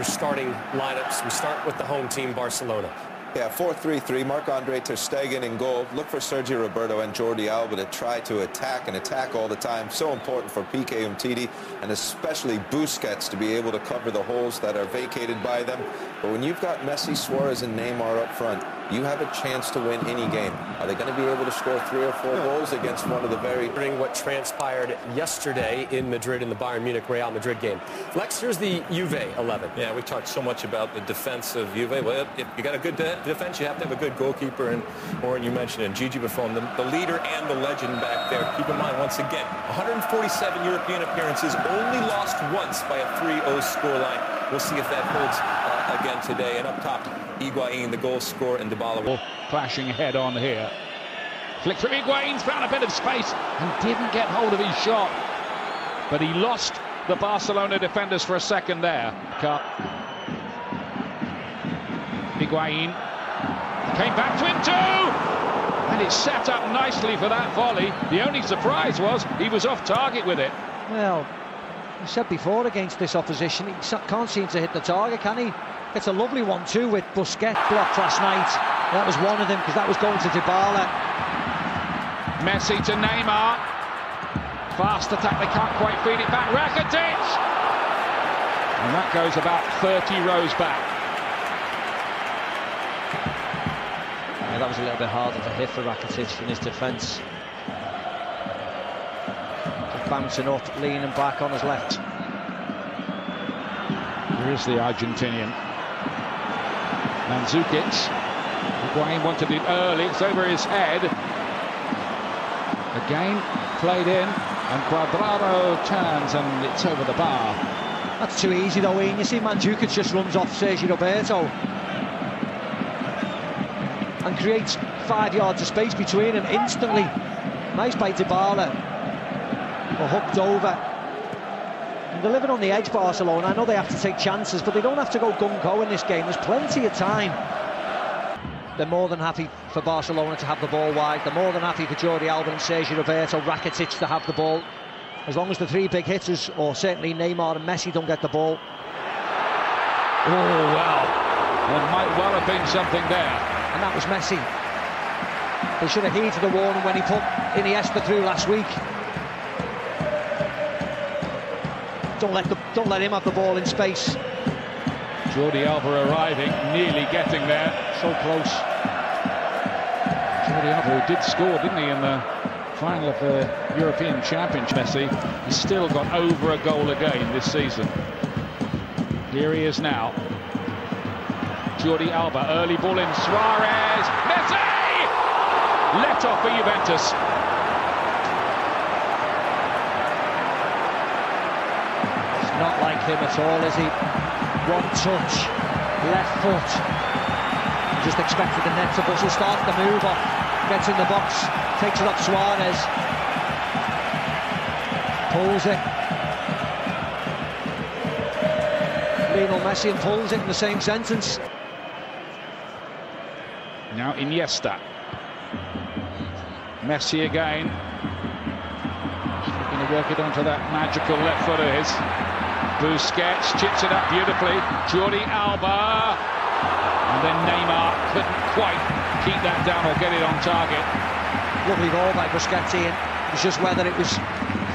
your starting lineups. We start with the home team, Barcelona. Yeah, 4-3-3, Marc-Andre ter Stegen in goal. Look for Sergio Roberto and Jordi Alba to try to attack all the time. So important for Piqué Umtiti and especially Busquets to be able to cover the holes that are vacated by them. But when you've got Messi, Suarez and Neymar up front, you have a chance to win any game. Are they going to be able to score 3 or 4 goals against one of the very... What transpired yesterday in Madrid in the Bayern Munich-Real Madrid game. Lex, here's the Juve 11. Yeah, we talked so much about the defense of Juve. Well, if you got a good defense, you have to have a good goalkeeper. And Warren, you mentioned it, Gigi Buffon, the leader and the legend back there. Keep in mind, once again, 147 European appearances, only lost once by a 3-0 scoreline. We'll see if that holds again today. And up top, Higuain, the goal scorer, and Dybala. Clashing head on here. Flick through, Higuain's found a bit of space and didn't get hold of his shot. But he lost the Barcelona defenders for a second there. Higuain came back to him too! And it's set up nicely for that volley. The only surprise was he was off target with it. Well, I said before against this opposition, he can't seem to hit the target, can he? It's a lovely one too with Busquets blocked last night. That was one of them because that was going to Dybala. Messi to Neymar. Fast attack, they can't quite feed it back. Rakitic! And that goes about 30 rows back. Yeah, that was a little bit harder to hit for Rakitic in his defence. Just bouncing up, leaning back on his left. Here is the Argentinian. Mandzukic. Higuain wanted it early, it's over his head. Again, played in, and Cuadrado turns, and it's over the bar. That's too easy though, Ian. You see Mandzukic just runs off Sergio Roberto and creates 5 yards of space between them instantly. Nice by Dybala. Or hooked over. And they're living on the edge, Barcelona. I know they have to take chances, but they don't have to go gung-ho in this game. There's plenty of time. They're more than happy for Barcelona to have the ball wide. They're more than happy for Jordi Alba and Sergio Roberto, Rakitic to have the ball. As long as the 3 big hitters, or certainly Neymar and Messi, don't get the ball. Oh, well. There might well have been something there. And that was Messi. They should have heeded the warning when he put Iniesta through last week. Don't let him have the ball in space. Jordi Alba arriving, nearly getting there. So close. Jordi Alba, who did score, didn't he, in the final of the European Championship. Messi, he's still got over a goal again this season. Here he is now. Jordi Alba, early ball in, Suarez, Messi! Let off for Juventus. It's not like him at all, is he? One touch, left foot. Just expected the net to bustle, starts the move off, gets in the box, takes it off Suarez. Pulls it. Lionel Messi and pulls it in the same sentence. Now Iniesta. Messi again. Going to work it onto that magical left foot of his. Busquets chips it up beautifully. Jordi Alba. And then Neymar couldn't quite keep that down or get it on target. Lovely ball by Busquets, Ian. It was just whether it was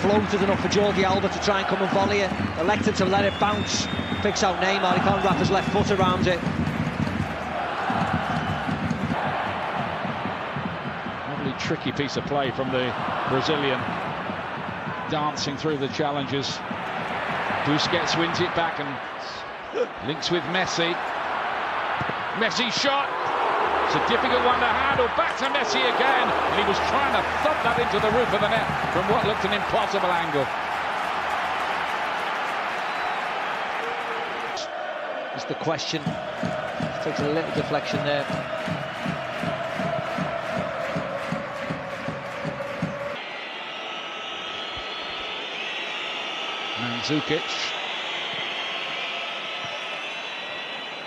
floated enough for Jordi Alba to try and come and volley it. Elected to let it bounce. Picks out Neymar, he can't wrap his left foot around it. Lovely tricky piece of play from the Brazilian. Dancing through the challenges. Busquets wins it back and links with Messi. Messi shot. It's a difficult one to handle. Back to Messi again. And he was trying to thump that into the roof of the net from what looked an impossible angle. It's the question. Takes a little deflection there. Mandzukic.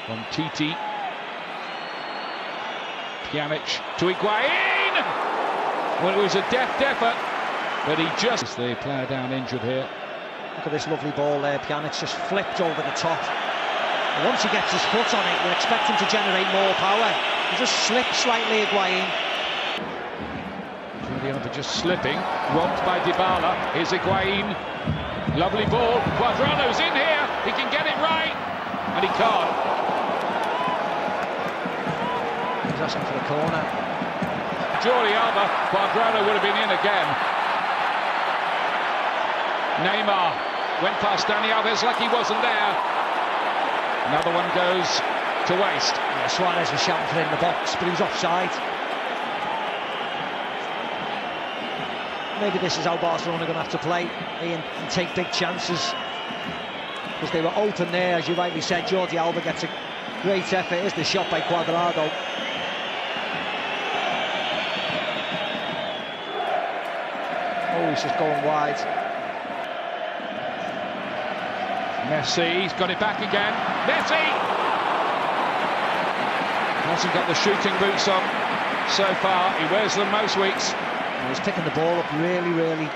From Titi. Pjanic to Higuain! Well, it was a deft effort, but he just... The player down injured here. Look at this lovely ball there. Pjanic just flipped over the top. Once he gets his foot on it, you expect him to generate more power. He just slips slightly, Higuain. Jordi Alba just slipping, robbed by Dybala. Here's Higuain. Lovely ball. Cuadrado's in here. He can get it right, and he can't. He's asking for the corner. Jordi Alba. Cuadrado would have been in again. Neymar went past Dani Alves like he wasn't there. Another one goes to waste. Yeah, Suarez was shouting for it in the box, but he was offside. Maybe this is how Barcelona are going to have to play, Ian, and take big chances. Because they were open there, as you rightly said. Jordi Alba gets a great effort. Here's the shot by Cuadrado. Oh, he's just going wide. Messi, he's got it back again. Messi! Hasn't got the shooting boots on so far. He wears them most weeks. He's picking the ball up really, really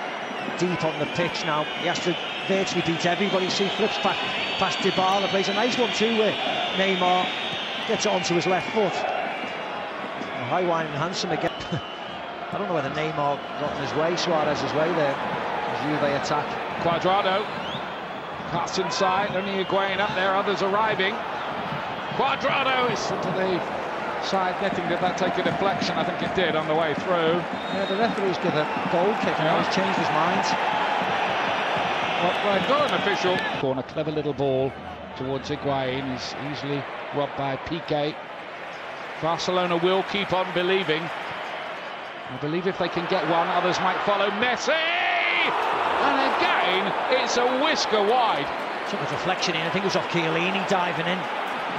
deep on the pitch now. He has to virtually beat everybody. See, flips back past Dybala, plays a nice one too with Neymar. Gets it onto his left foot. High wine and handsome again. I don't know whether Neymar got in his way, Suarez's way there. His Juve attack. Cuadrado. Pass inside, only Higuain up there, others arriving. Cuadrado is into the side netting. Did that take a deflection? I think it did on the way through. Yeah, the referee's given a goal kick and he's changed his mind. Well, not an official. Corner, clever little ball towards Higuain. He's easily robbed by Piqué. Barcelona will keep on believing. I believe if they can get one, others might follow. Messi! And again, it's a whisker wide. Took a deflection in. I think it was off Chiellini diving in.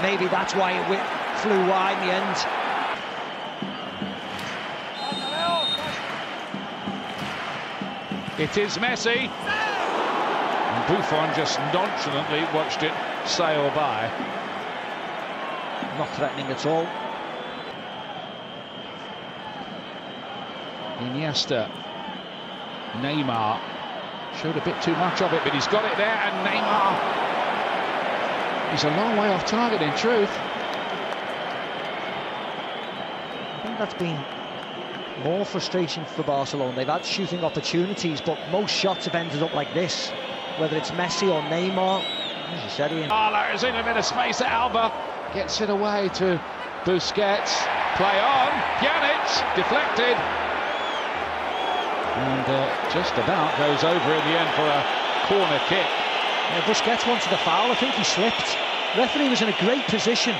Maybe that's why it flew wide in the end. It is Messi. And Buffon just nonchalantly watched it sail by. Not threatening at all. Iniesta. Neymar. Showed a bit too much of it, but he's got it there, and Neymar, he's a long way off target in truth. I think that's been more frustration for Barcelona. They've had shooting opportunities, but most shots have ended up like this, whether it's Messi or Neymar. As you said, Ian. Dybala is in a bit of space at Alba, gets it away to Busquets. Play on, Pjanic, deflected. And just about goes over in the end for a corner kick. Yeah, Busquets wanted the foul. I think he slipped. Referee was in a great position.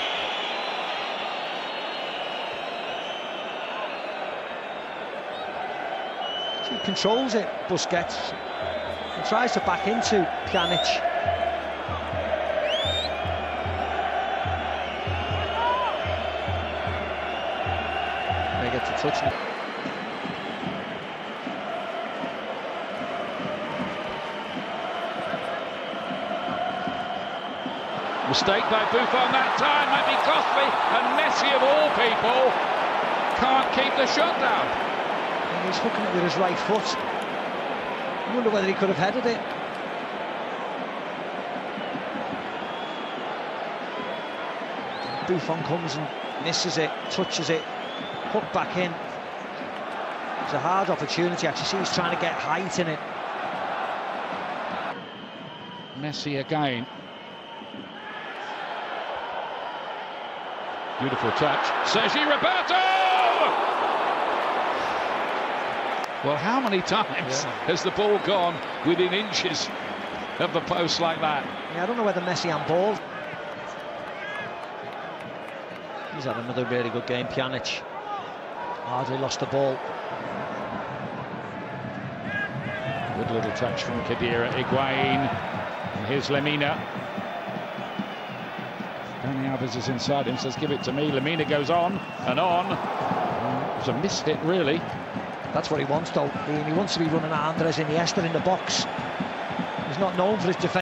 He controls it, Busquets, and tries to back into Pjanic. They get to touch him. Mistake by Buffon that time, might be costly, and Messi of all people can't keep the shot down. And he's hooking it with his right foot. I wonder whether he could have headed it. Buffon comes and misses it, touches it, hook back in. It's a hard opportunity. Actually, see he's trying to get height in it. Messi again. Beautiful touch. Sergi Roberto! Well, how many times has the ball gone within inches of the post like that? Yeah, I don't know whether Messi handballed. He's had another really good game, Pjanic. Hardly lost the ball. Good little touch from Khedira. Higuain. And here's Lemina. Dani Alves is inside him, says, give it to me. Lemina goes on and on. It was a mishit, really. That's what he wants, though. He wants to be running at Andres Iniesta in the box. He's not known for his defence.